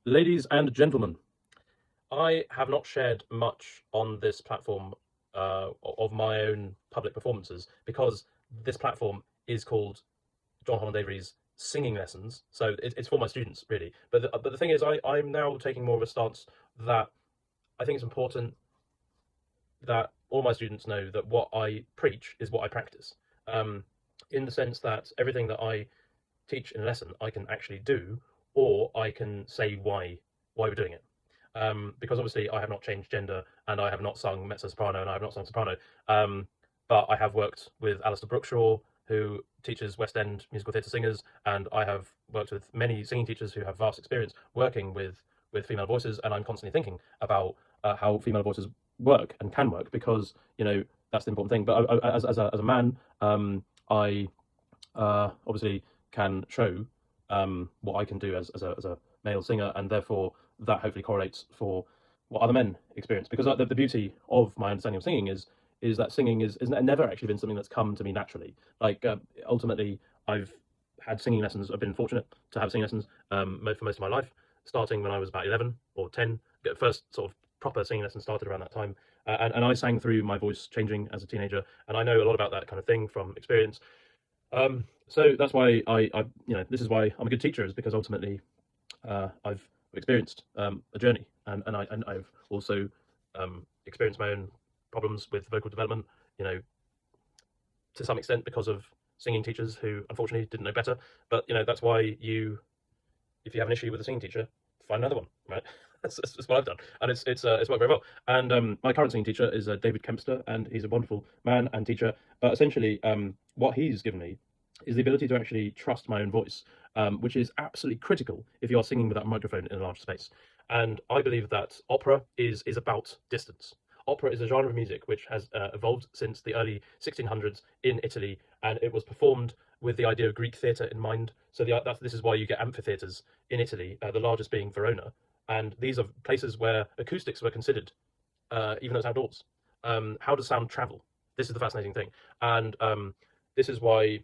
Ladies and gentlemen, I have not shared much on this platform of my own public performances because this platform is called John Holland-Avery's singing lessons. So it's for my students, really. But the thing is, I'm now taking more of a stance that I think it's important that all my students know that what I preach is what I practice. Um, in the sense that everything that I teach in a lesson, I can actually do, or I can say why we're doing it. Because obviously I have not changed gender and I have not sung mezzo soprano and I have not sung soprano. But I have worked with Alistair Brookshaw, who teaches West End musical theatre singers, and I have worked with many singing teachers who have vast experience working with female voices. And I'm constantly thinking about how female voices work and can work because that's the important thing. But as a man, I obviously can show what I can do as a male singer, and therefore that hopefully correlates for what other men experience. Because the beauty of my understanding of singing is that singing is never actually been something that's come to me naturally. Like ultimately, I've had singing lessons. I've been fortunate to have singing lessons for most of my life, starting when I was about 11 or 10. The first sort of proper singing lesson started around that time, and I sang through my voice changing as a teenager, and I know a lot about that kind of thing from experience. So that's why this is why I'm a good teacher, is because ultimately I've experienced a journey, and I've also experienced my own problems with vocal development, you know, to some extent because of singing teachers who unfortunately didn't know better. But that's why if you have an issue with a singing teacher, find another one, right? That's what I've done, and it's worked very well. And my current singing teacher is David Kempster, and he's a wonderful man and teacher. But essentially, what he's given me is the ability to actually trust my own voice, which is absolutely critical if you are singing without a microphone in a large space. And I believe that opera is about distance. Opera is a genre of music which has evolved since the early 1600s in Italy, and it was performed with the idea of Greek theatre in mind. So this is why you get amphitheatres in Italy, the largest being Verona. And these are places where acoustics were considered, even though it's outdoors. How does sound travel? This is the fascinating thing. And this is why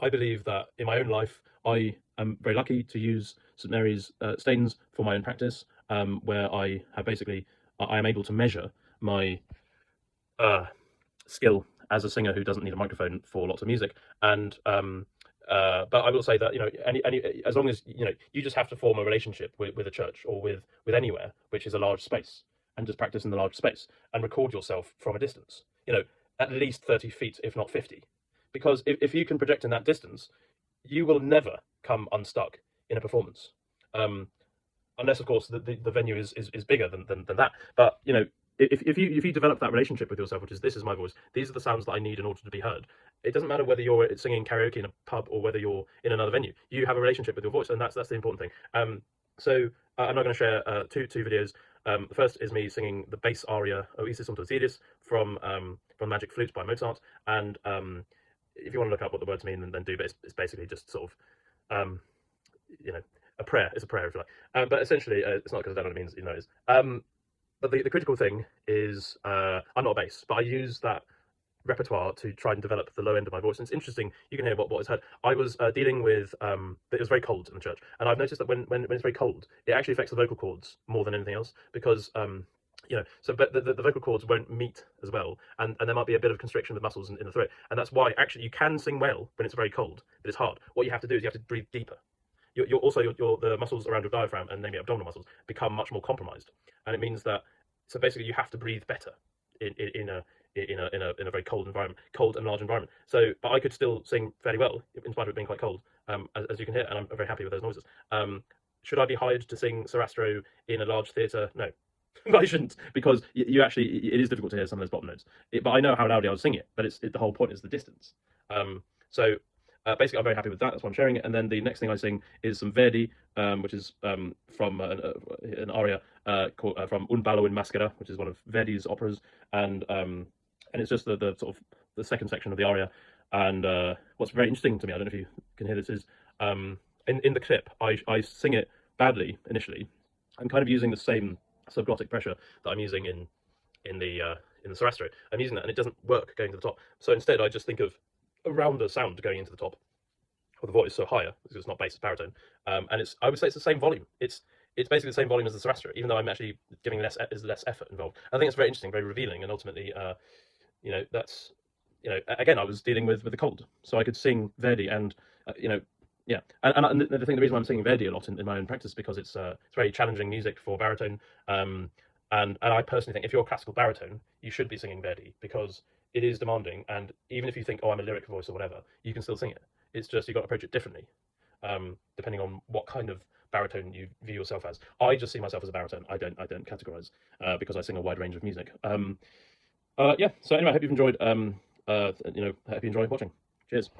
I believe that in my own life, I am very lucky to use St Mary's Staines for my own practice, where I am able to measure my uh, skill as a singer who doesn't need a microphone for lots of music. And but I will say that as long as you just have to form a relationship with a church or with anywhere which is a large space, and just practice in the large space and record yourself from a distance. At least 30 feet, if not 50, because if you can project in that distance, you will never come unstuck in a performance. Um, Unless of course the venue is bigger than that. But if you develop that relationship with yourself, which is, this is my voice, these are the sounds that I need in order to be heard. It doesn't matter whether you're singing karaoke in a pub or whether you're in another venue. You have a relationship with your voice, and that's the important thing. I'm not going to share two videos. The first is me singing the bass aria "O Isis sunt Osiris" from Magic Flute by Mozart. And if you want to look up what the words mean, then do. But it's basically just sort of you know a prayer. It's a prayer, if you like. But essentially, it's not because I don't know what it means. You know, it is. But the critical thing is, I'm not a bass, but I use that repertoire to try and develop the low end of my voice. And it's interesting. You can hear what is heard. I was dealing with. It was very cold in the church, and I've noticed that when it's very cold, it actually affects the vocal cords more than anything else, because but the vocal cords won't meet as well, and there might be a bit of constriction with muscles in the throat, and that's why actually you can sing well when it's very cold, but it's hard. What you have to do is you have to breathe deeper. The muscles around your diaphragm and maybe abdominal muscles become much more compromised, and it means that, so basically you have to breathe better in a very cold environment, cold and large environment. So, but I could still sing fairly well in spite of it being quite cold, as you can hear, and I'm very happy with those noises. Should I be hired to sing Sarastro in a large theatre? No, but I shouldn't, because you actually, it is difficult to hear some of those bottom notes. But I know how loudly I would sing it. But the whole point is the distance. So basically, I'm very happy with that. That's why I'm sharing it. And then the next thing I sing is some Verdi, which is from an aria from Un ballo in maschera, which is one of Verdi's operas, and it's just the sort of the second section of the aria. And what's very interesting to me, I don't know if you can hear this, is in the clip I sing it badly initially. I'm kind of using the same subglottic pressure that I'm using in the Sarastro. I'm using that, and it doesn't work going to the top. So instead, I just think of a rounder sound going into the top of the voice, so higher, because it's not bass, it's baritone. And I would say it's the same volume. it's basically the same volume as the Sarastra, even though I'm actually giving less effort involved. I think it's very interesting, very revealing, and ultimately, that's again, I was dealing with the cold, so I could sing Verdi, and yeah, and the reason why I'm singing Verdi a lot in my own practice is because it's very challenging music for baritone, um, and I personally think if you're a classical baritone, you should be singing Verdi because it is demanding, and even if you think, oh, I'm a lyric voice or whatever, you can still sing it. It's just you've got to approach it differently, depending on what kind of baritone you view yourself as. I just see myself as a baritone. I don't categorize because I sing a wide range of music. Yeah. So anyway, I hope you've enjoyed. Hope you enjoy watching. Cheers.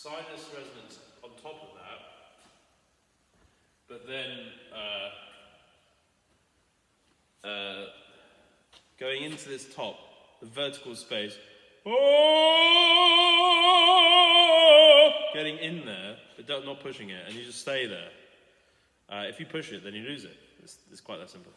sinus resonance on top of that, but then going into this top, the vertical space, getting in there, but not pushing it, and you just stay there. If you push it, then you lose it. It's quite that simple.